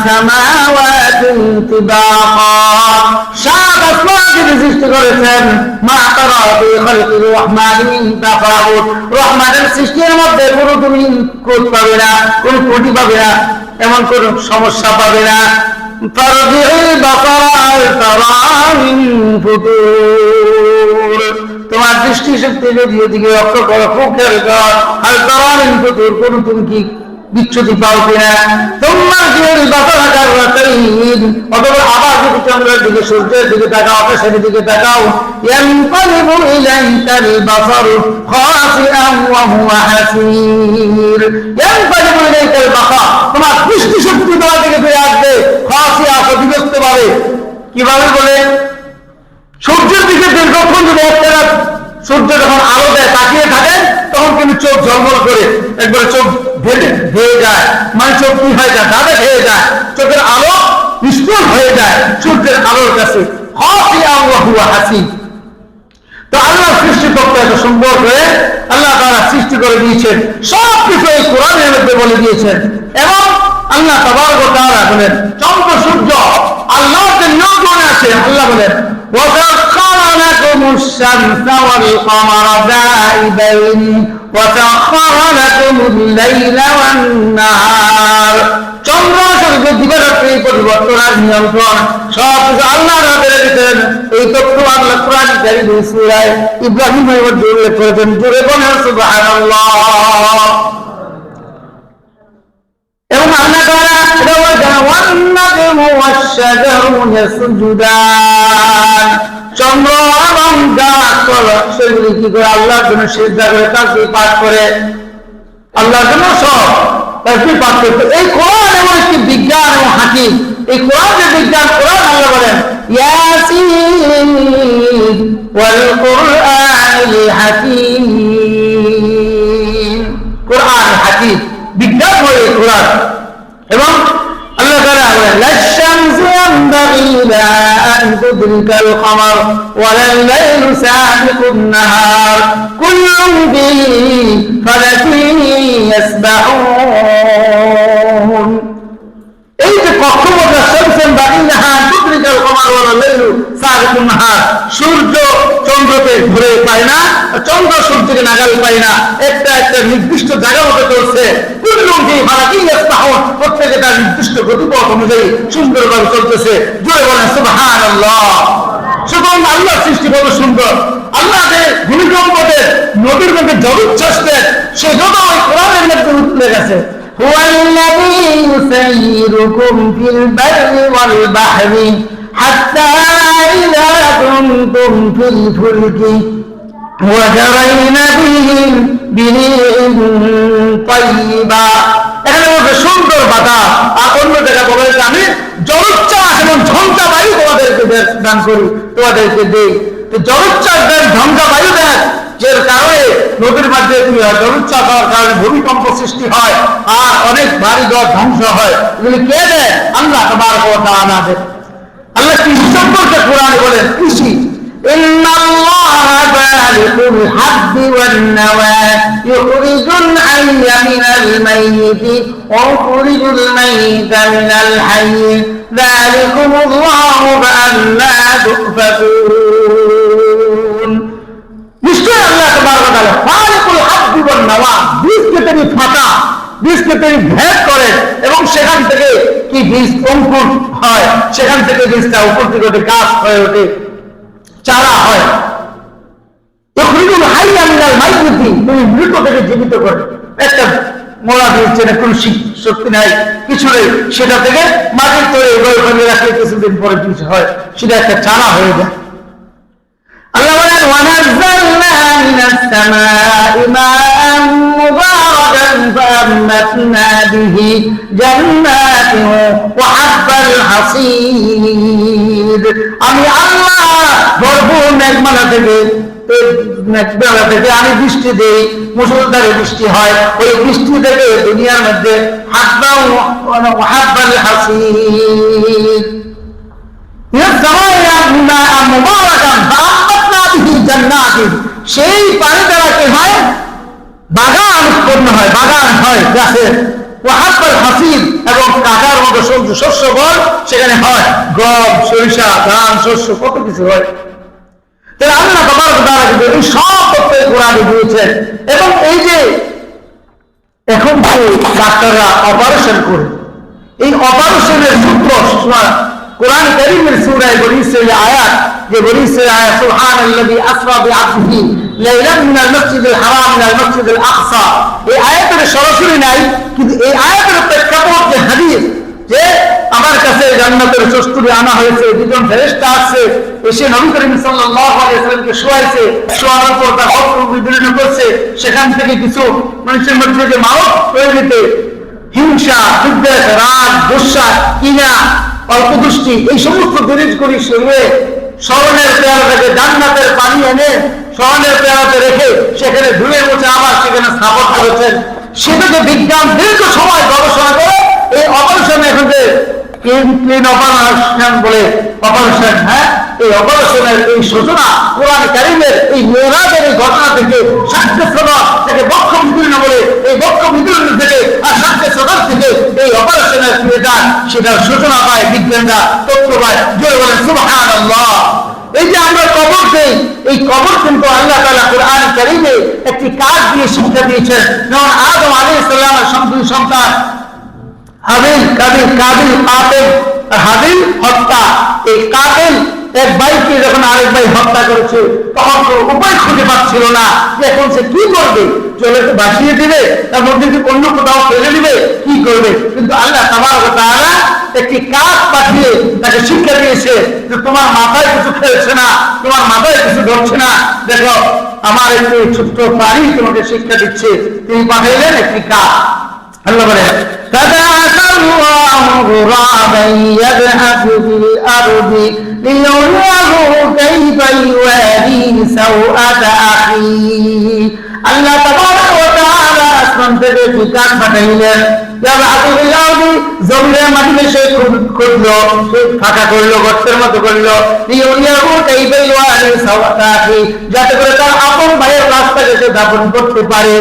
সামাওয়াতি তিবাকা, সাত আসমান যিনি সৃষ্টি করেছেন, মা তারা ফি খালকির রহমানি মিন তাফাউত, রহমানের সৃষ্টির মধ্যে কোনো তুমি কোট পাবে না, কোনো ত্রুটি পাবে না, এমন কোন সমস্যা পাবে না। তোমার দৃষ্টি শক্তি যদি এদিকে লক্ষ্য করো, খুব খেয়াল কর, আর তারামিন ফুতুর, কোন তুমি কি বিচ্ছুতি পাও কিনা। তোমার জীবন অথবা আবার যদি চন্দ্রের দিকে, সূর্যের দিকে তাকাও, আকাশের দিকে তাকাও, ইয়ানকালিবু ইলাইকাল বাসারু খাসিআন ওয়া হুয়া হাসীর, ইয়ানকালিবু ইলাইকাল বাসার, তোমার দৃষ্টি শক্তি তোমার দিকে ফিরে আসবে, খাসিআ, ক্ষতিগ্রস্ত ভাবে। কিভাবে বলে? সূর্যের দিকে দীর্ঘক্ষণ যদি একটা সূর্য যখন আলো দেয় তাকিয়ে থাকেন, তখন কিন্তু চোখ ঝলমল করে একবারে চোখ ধেয়ে যায়, মানে চোখ কি হয়ে যায়, দাঁড়ে ধেয়ে যায়, চোখের আলো নিষ্ফল হয়ে যায় সূর্যের আলোর কাছে। হাসি। তো আল্লাহ সৃষ্টি করতে এত সুন্দর করে আল্লাহ তারা সৃষ্টি করে দিয়েছেন, সব কিছু এই কোরআনের মধ্যে বলে দিয়েছেন। এবং আল্লাহ তাবারক ওয়া তাআলা বলেন, চন্দ্র সূর্য আল্লাহর যে নিয়ন্ত্রণে আছে। আল্লাহ বলেন, وسخر لكم الشمس والقمر دائبين وسخر لكم الليل والنهار, চন্দ্র সূর্য দিবারাত্রি পরিবর্তন আর নিয়ন্ত্রণ সব কিছু আল্লাহর হাতে রেখেছেন। এই তথ্য আল্লাহ কোরআন কারীমে সূরা ইব্রাহিমের মধ্যে উল্লেখ করেছেন। জোরে বলেন সুবহানাল্লাহ। এবং আল্লাহ তাআলা এটা বলেছেন, ওয়ান-নাজমু ওয়াশ-শাজারু ইয়াসজুদান, চন্দ্র এবং গাছ সেগুলি কি করে আল্লাহর জন্য সিজদা করে, তাসবিহ পাঠ করে, আল্লাহর জন্য সব তাসবিহ পাঠ করতে। এই কোরআন এমন একটি বিজ্ঞান এবং হাকিম। এই কোরআন যে বিজ্ঞান, কোরআন আল্লাহ বলেন, ইয়াসিন ওয়াল কুরআনিল হাকিম, কোরআন হাকিম, বিজ্ঞান হয়ে কোরআন। এবং আল্লাহ তাআলা বলেন, লাশ-শামসু ইয়ানবাগি লাহা আন তুদরিকাল কমার ওয়ালাল লাইলু সাবিকুন নাহার কুল্লুন ফি ফালাকিন ইয়াসবাহুন। এই যে কক্ষপথ, শামসু ইয়ানবাগি লাহা আন তুদরিকাল কমার ওয়ালাল লাইলু সাবিকুন নাহার, সূর্য চন্দ্রকে ধরে পায় না, চন্দ্র সূর্যকে নাগাল পায় না, একটা একটা নির্দিষ্ট জায়গা মতো চলছে। প্রত্যেকে তার নির্দিষ্ট গতিপথ অনুযায়ী সুন্দরভাবে চলতেছে। জোরে বলেন সুবহানাল্লাহ। সুতরাং আল্লাহর সৃষ্টি কত সুন্দর। আল্লাহ যে ভূমিকম্পতে নদীর মধ্যে জলোচ্ছ্বাস দেন, সেজন্য ওই কোরআনের মধ্যে উল্লেখ আছে, হুয়াল্লাযী ইউসাইয়িরুকুম ফিল বাররি ওয়াল বাহরি হাত্তা ইযা কুনতুম ফিল ফুলকি ওয়াজারাইনা বিহিম বিরিহিম তাইয়্যিবা। এখানে বলছে সুন্দর বাতাস, আর অন্য জায়গায় বলা হয়েছে, আমি জলোচ্ছ্বাস এবং ঝঞ্ঝা বায়ু তোমাদেরকে দান করি, তোমাদেরকে দেই। তো জলোচ্ছ্বাস দেন, ঝঞ্ঝা বায়ু দেন, যে কারণে নদীর মধ্যে জলোচ্ছ্বাস হওয়ার কারণে ভূমিকম্প সৃষ্টি হয় আর অনেক বাড়ি ঘর ধ্বংস হয়। এগুলি কে দেয়? আল্লাহ তাবারক ওয়া তাআলা দেয়। আল্লাহ কৃষি সম্পর্কে কোরআনে বলেন, কৃষি, ইন্নাল্লাহা বালিগুল হাব্বি ওয়ান নাওয়া ইউখরিজুল হাইয়্য মিনাল মাইয়িতি ওয়া ইউখরিজুল মাইয়িতা মিনাল হাইয়্য যালিকুমুল্লাহু ফাআন্না তুফাকুন। নিশ্চয় আল্লাহ তাবারক ওয়া তাআলা বালিগুল হাব্বি ওয়ান নাওয়া, বীজকে তিনি ফাটা, বীজকে তিনি ভেদ করেন এবং সেখান থেকে কি বীজ অঙ্কুর হয়, সেখান থেকে বীজটা উপর থেকে ওঠে, গাছ হয়ে ওঠে, চারা হয়। তুমি মৃত থেকে জীবিত করে, একটা মোড়া দিয়েছে না, কোন শক্তি নাই, কিছু নেই, সেটা থেকে মাটির তৈরি করে রাখলে কিছুদিন পরে কিছু হয়, সেটা একটা চারা হয়ে যায়। আল্লাহ বলেন, ওয়ানাজ্জালনা মিনাস সামাই মাআন মুবারাকান ফাআম্বাতনা বিহি জান্নাতিন ওয়া হাব্বাল হাসীদ। আমি আল্লাহ ভরপুর মেঘমালা থেকে আমি বৃষ্টি দিই, মুষলধারে বৃষ্টি হয়, ওই বৃষ্টি থেকে দুনিয়ার মধ্যে হাব্বাল হাসীদ, সেই পানি দ্বারা কি হয়? বাগান উৎপন্ন হয়, বাগান হয় গাছের, হাসিদ এবং কাটার মতো সমস্ত শস্য বল সেখানে হয়, গম, সরিষা, ধান, শস্য, কত কিছু হয়। তাহলে আল্লাহ তাবারক তাআলা কিন্তু এই সব তথ্য কোরআনে দিয়েছেন। এবং এই যে এখন যে ডাক্তাররা অপারেশন করে, এই অপারেশনের সূত্র কোরআন কারীমের সূরা বনী ইসরাঈল আয়াত, যে বনী ইসরাঈল আয়াত সুবহানাল্লাযী আসরা বিআবদিহি লাইলান মিনাল মাসজিদিল হারাম ইলাল মাসজিদিল আকসা, এই আয়াতের সরাসরি নাই, কিন্তু এই আয়াতের প্রেক্ষাপট যে হাদিস, যে আমার কাছে জান্নাতের কস্তুরী আনা হয়েছে, দুজন ফেরেশতা আসছে, এসে নবী করিম সাল্লাল্লাহু আলাইহি ওয়াসাল্লামকে শোয়াইছে, শোয়ানোর পর তার হক বিবরণ করছে, সেখান থেকে কিছু মানুষের মধ্যে যে মারক তৈরিতে হিংসা, বিদ্বেষ, রাগ, গোসা, কিনা, অল্প দৃষ্টি, এই সমস্ত দূরীজ করি সরিয়ে স্মরণের পেয়ালাটাকে জান্নাতের পানি এনে স্মরণের পেয়ালাতে রেখে সেখানে ধুয়ে মুছে আবার সেখানে স্থাপন করেছেন। সেটাকে বিজ্ঞান দীর্ঘ সময় গবেষণা করে এই অপারেশন, এখন যে ক্লিন অপারেশন বলে অপারেশন, হ্যাঁ, এই অপারেশনের এই সূচনা কোরআন কারীমের এই মেরাজের এই ঘটনা থেকে, সাক্ষ্য সদর থেকে, বক্ষ বিদীর্ণ বলে এই বক্ষ বিদীর্ণ থেকে আর সাক্ষ্য সদর থেকে এই অপারেশনের ক্রিয়েটার সেটার সূচনা পায় বিজ্ঞানরা, তথ্য পায়। জোরে বলেন সুবহানাল্লাহ। এই যে আমরা কবর দেই, এই কবর কিন্তু আল্লাহ তাআলা কোরআন কারীমে একটি কাজ দিয়ে শিক্ষা দিয়েছেন। যেমন আদম আলাইহিস সালামের সন্তান হাবিল, কাবিল, হাবিল হত্যা, এই কাবিল এক ভাইকে যখন আরেক ভাই হত্যা করেছে, তখন তো উপায় খুঁজে পাচ্ছিল না যে এখন সে কি করবে, চলে ভাসিয়ে দিবে, তার মধ্যে অন্য কোথাও ফেলে দিবে, কি করবে। কিন্তু আল্লাহ তাবারক ওয়া তাআলা একটি কাজ পাঠিয়ে তাকে শিক্ষা দিয়েছে যে তোমার মাথায় কিছু খেলছে না, তোমার মাথায় কিছু ধরছে না, দেখো আমার একটি ছোট্ট প্রাণী তোমাকে শিক্ষা দিচ্ছে। তিনি পাঠাইলেন একটি কাজ। আল্লাহ বলে فبعث الله غرابا يبحث في الأرض ليريه كيف يواري سوءة أخيه। আল্লাহ তাবারক ওয়া তাআলা আসমান থেকে কাজ পাঠাইলেন, জমিনের মাটিতে সে খুঁজলো, সে ফাঁকা করলো, গর্তের মতো করলো, যাতে করে তার আপন ভাইয়ের লাশটাকে সে দাফন করতে পারে।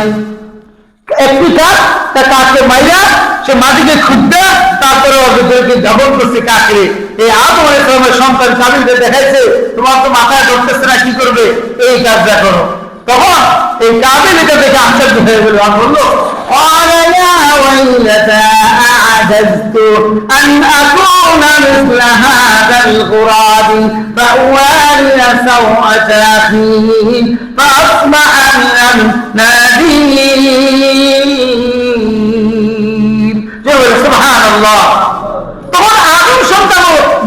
একটি কাজ, তার কাকে মাইরা সে মাটিকে খুঁজতে, তারপরে ওদেরকে দাফন করছে কাকে। এই আদম আলাইহিস সালামের সন্তান কাবিলকে দেখাইছে তোমার তো মাথায় ধরতেছে না, কি করবে, এই কাজটা করো। তখন এই কাবিল এটা দেখে আশ্চর্য হয়ে গেল, আর বললো قال يا ويلتى أعجزت أن أكون مثل هذا الغراب فأواري سوءة أخي فأصبح من النادمين। سبحان الله। তখন আদম সন্তান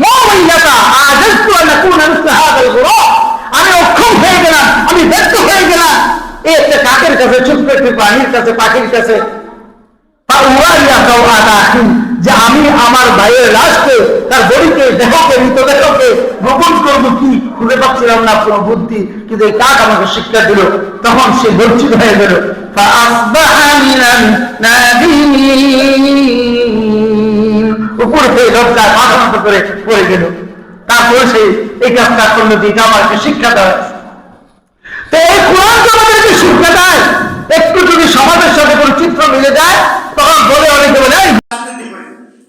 يا ويلتى أعجزت أن أكون مثل هذا الغراب, আমি অক্ষম হয়ে গেলাম, আমি ব্যর্থ হয়ে গেলাম এই একটা কাকের কাছে, ছোট্ট একটি প্রাণীর কাছে, পাখির কাছে, যে আমি আমার ভাইয়ের লাশকে, তার বডিকে, দেহকে, মৃতদেহকে গোপন করবো কি খুঁজে পাচ্ছিলাম না কোনো বুদ্ধি। কিন্তু এই কাক আমাকে শিক্ষা দিল, তখন সে লজ্জিত হয়ে গেল। উপর থেকে লজ্জায় মাথা নত করে পড়ে গেল। তারপরে সে এই কাজটা করলো, এটা আমাকে শিক্ষা দেওয়া। তো এই কোরআন আমাদেরকে শিক্ষা দেয়, একটু যদি সমাজের সাথে কোনো চিত্র মিলে যায় তখন বলে, অনেকে বলে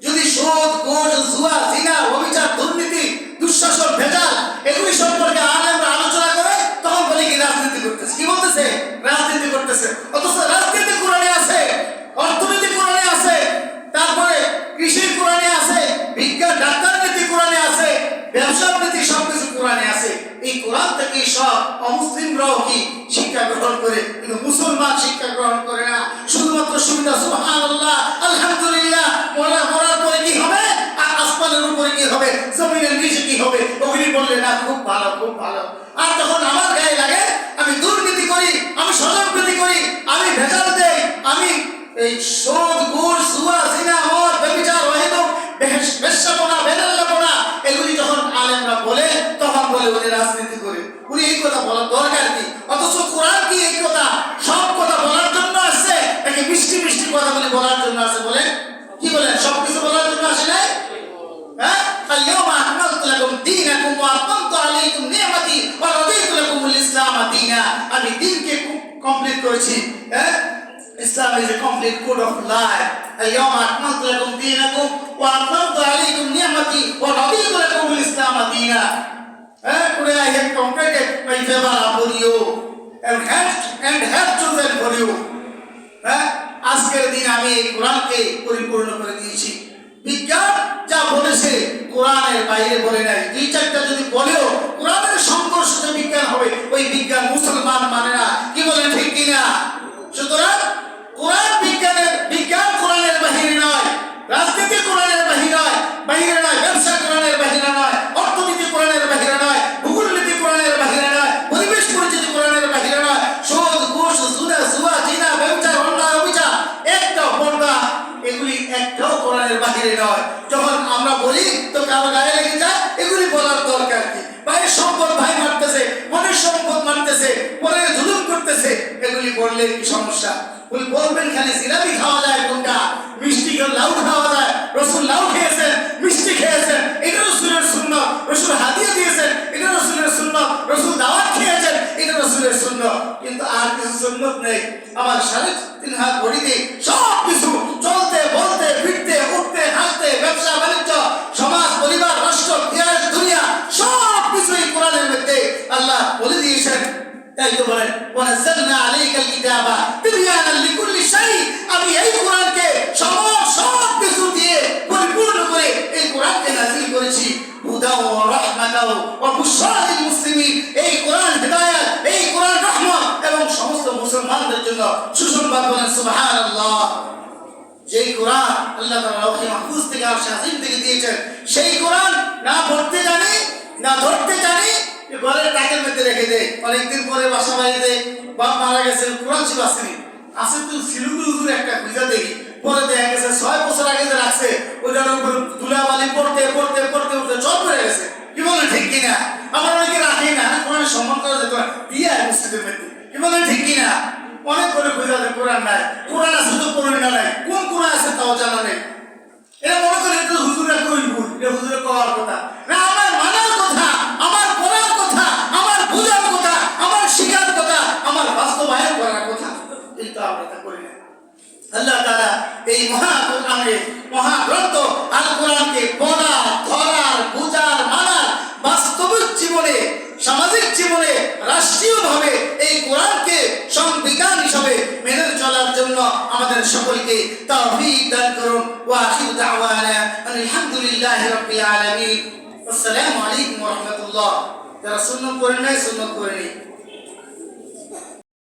যদি সুদ, ঘুষ, জুয়া, জিনা, অবিচার, দুর্নীতি, দুঃশাসন, ভেজাল এগুলি সম্পর্কে আলেমরা আলোচনা করে, তখন বলে কি রাজনীতি করতেছে। কি বলতেছে? রাজনীতি করতেছে। অথচ রাজনীতি কোরআনে আছে, অর্থনীতি কোরআনে আছে, তারপরে কৃষি কোরআনে আছে, বিজ্ঞান ডাক্তার নীতি কোরআনে আছে, ব্যবসা নীতি সবকিছু কোরআনে আছে। এই কোরআন থেকে সব অমুসলিমরাও কি শিক্ষা গ্রহণ করে, কিন্তু মুসলমান শিক্ষা গ্রহণ করে না। শুধুমাত্র সুবিধা, সুবহানাল্লাহ, আলহামদুলিল্লাহ, মরার পরে কি হবে, আর আসমানের উপরে কি হবে, জমিনের নিচে কি হবে, ওগুলি বললে না খুব ভালো, খুব ভালো। আর যখন আমার গায়ে লাগে, আমি দুর্নীতি করি, আমি স্বজনপ্রীতি করি, আমি ভেজাল দেই, আমি এই সুদ, ঘুষ, জুয়া, জিনা, মদ, ব্যভিচার, অহেতুক বেশ্যাপনা, বেদাল্লাপনা এগুলি যখন আলেমরা বলে, তখন বলে উনি রাজনীতি করে। উনি এই কথা বলার দরকার কি? অথচ কোরআন কি এই কথা সব কথা বলার জন্য আসছে, নাকি মিষ্টি মিষ্টি কথাগুলি বলার জন্য আছে? বলেন, কি বলেন? সবকিছু বলার জন্য আসে নাই? হ্যাঁ, আল-ইয়াওমা আকমালতু লাকুম দীনাকুম ওয়া আতমামতু আলাইকুম নি'মাতি ওয়া রাদিতু লাকুমুল ইসলাম দীনা। আমি দ্বীনকে কমপ্লিট করেছি। হ্যাঁ, Islam is a complete code of life. اليوم أكملت لكم دينكم وأتممت Medina. Today I have completed my favor for you and have chosen for you. আজকের দিন আমি এই কোরআনকে পরিপূর্ণ করে দিয়েছি। বিজ্ঞান যা বলেছে কোরআনের বাইরে বলে নাই। দুই চারটা যদি বলেও কোরআনের সংঘর্ষে বিজ্ঞান হবে, ওই বিজ্ঞান মুসলমান মানে না। কি বলেন ঠিক কিনা? সুতরাং বিজ্ঞান কোরআনের বাহিরে নয়, রাজনীতি কোরআনের বাহিরে নয়, ব্যবসা কোরআনের বাহিরে নয়, অর্থনীতি কোরআনের বাহিরে নয়, ভূগোলনীতি কোরআনের বাহিরে নয়, পরিবেশ পরিচিতি কোরআনের বাহিরে নয়, সুদ, ঘুষ, জুয়া, জিনা, ব্যবচার, অন্যায়, অবিচার, একটা পর্দা, এগুলি একটাও কোরআনের বাহিরে নয়। যখন আমরা বলি তো কারো গায়ে লেগে যায়, এগুলি বলার দরকার কি? ভাইয়ের সম্পদ ভাই মারতেছে, মনের সম্পদ মারতেছে, পরের জুলুম করতেছে, এগুলি বললে কি সমস্যা? বলবেন খালি জিলাপি খাওয়া যায় কোনটা, মিষ্টি লাউ খাওয়া যায়, রসুল লাউ খেয়েছেন, মিষ্টি খেয়েছেন, এটা রসুলের সুন্নাত, রসুল হাদিয়া দিয়েছেন, এটা রসুলের সুন্নাত, রসুল দাওয়াত খেয়েছেন, এটা রসুলের সুন্নাত। কিন্তু আর কিছু সুন্নাত নেই। আমার 3.5 হাত বডিতে সব কিছু চলতে বলতে ফিরতে উঠতে হাঁটতে ব্যবসা বাণিজ্য সমাজ পরিবার রাষ্ট্র ইতিহাস দুনিয়া সব কিছুই কোরআনের মধ্যে আল্লাহ বলে দিয়েছেন। তাই তো বলেন ওয়ানাজ্জালনা আলাইকাল কিতাবা তিবয়ানান লিকুল্লি শাই। আমি এই কোরআনকে সব কিছু দিয়ে পরিপূর্ণ করে এই কোরআনকে নাযিল করেছি। হুদা ওয়া রাহমাতাও ওয়া বুশরা লিল মুসলিমিন। এই কোরআন হিদায়াত, এই কোরআন রহমত এবং সমস্ত মুসলমানদের জন্য সুসংবাদ। বলেন সুবহানাল্লাহ। যেই কোরআন আল্লাহ তাআলা লাউহে মাহফুজ থেকে আরশ আজিম থেকে দিয়েছেন, সেই কোরআন না পড়তে জানি না ধরতে জানি, ঘরের টাকের মধ্যে রেখে দেয়। অনেকদিন পরে বাসা বাড়িতে বাপ মারা গেছে, কোরআন ছিল আসেনি, আসে তো সিলুগুল হুজুর একটা খুঁজে দেখি, পরে দেখা গেছে 6 বছর আগে যে রাখছে ওইটার উপর ধুলাবালি পড়তে পড়তে পড়তে উঠতে চট পড়ে গেছে। কি বলেন ঠিক কিনা? আমার অনেকে রাখে না, কোরআনের সম্মান করা যেত না, দিয়ে আর মসজিদের মধ্যে। কি বলেন ঠিক কিনা? অনেক করে খুঁজে আছে কোরআন নাই, কোরআন আছে তো পড়ে না নাই, কোন কোরআন আছে তাও জানা নেই। এটা মনে করে এটা হুজুরে কই ভুল, এটা হুজুরে কওয়ার কথা না, আমার মানার কথা, আমার পড়ার কথা, আমার বুঝার কথা, আমার শিখার কথা, আমার বাস্তবায়ন করার কথা। কিন্তু আমরা তা করি না। আল্লাহ তাআলা এই মহাগ্রন্থ আল কোরআনকে পড়া ধরার বুঝার মানার বাস্তবিক জীবনে সামাজিক জীবনে রাষ্ট্রীয়ভাবে এই কোরআনকে সংবিধান হিসাবে মেনে চলার জন্য আমাদের সকলকে তৌফিক দান করুন। ওয়া আখিরু দাওয়ানা আলহামদুলিল্লাহি রাব্বিল আলামিন। আসসালামু আলাইকুম ওয়া রাহমাতুল্লাহ। যারা সুন্নাত করেন নাই সুন্নাত করে নিন।